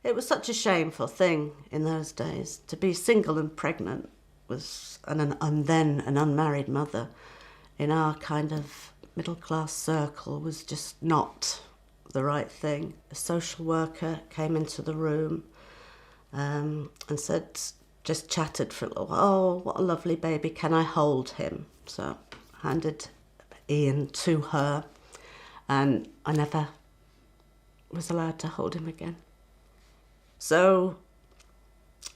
It was such a shameful thing in those days. To be single and pregnant was, and then an unmarried mother in our kind of middle-class circle was just not the right thing. A social worker came into the room and said, just chatted for a little while, oh, what a lovely baby, can I hold him? So I handed Ian to her, and I never was allowed to hold him again. So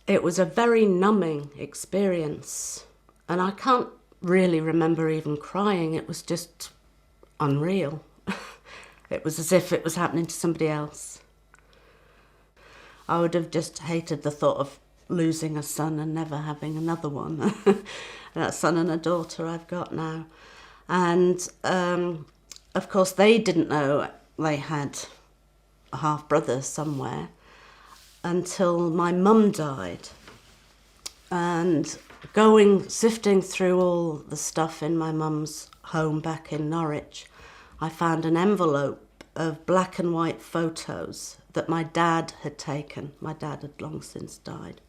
it was a very numbing experience, and I can't really remember even crying. It was just unreal. It was as if it was happening to somebody else. I would have just hated the thought of losing a son and never having another one. That son and a daughter I've got now. And of course they didn't know they had a half-brother somewhere until my mum died. And sifting through all the stuff in my mum's home back in Norwich, I found an envelope of black and white photos that my dad had taken. My dad had long since died.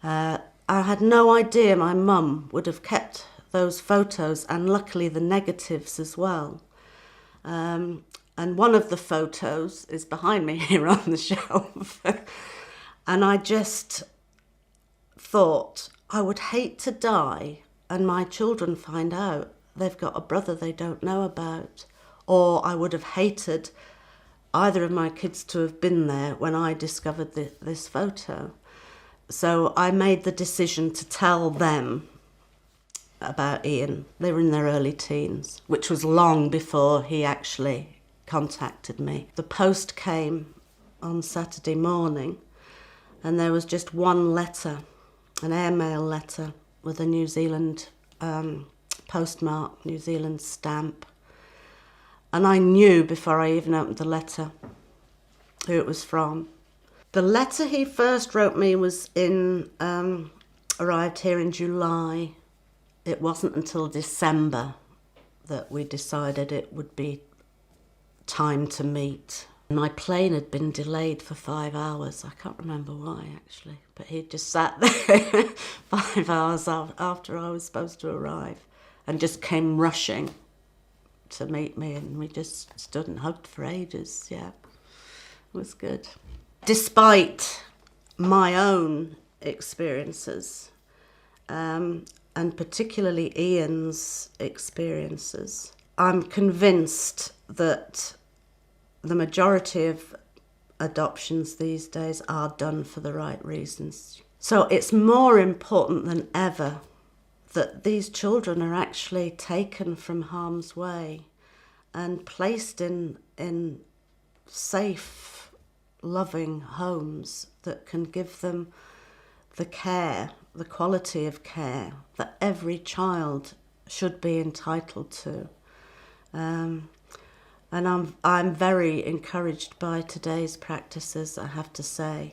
I had no idea my mum would have kept those photos, and luckily the negatives as well. And one of the photos is behind me here on the shelf. And I just thought, I would hate to die and my children find out they've got a brother they don't know about. Or I would have hated either of my kids to have been there when I discovered this photo. So I made the decision to tell them about Ian. They were in their early teens, which was long before he actually contacted me. The post came on Saturday morning, and there was just one letter, an airmail letter with a New Zealand postmark, New Zealand stamp. And I knew before I even opened the letter who it was from. The letter he first wrote me was arrived here in July. It wasn't until December that we decided it would be time to meet. My plane had been delayed for 5 hours. I can't remember why, actually, but he'd just sat there 5 hours after I was supposed to arrive and just came rushing to meet me, and we just stood and hugged for ages. Yeah, it was good. Despite my own experiences, and particularly Ian's experiences, I'm convinced that the majority of adoptions these days are done for the right reasons. So it's more important than ever that these children are actually taken from harm's way and placed in safe, loving homes that can give them the care, the quality of care that every child should be entitled to. And I'm very encouraged by today's practices, I have to say.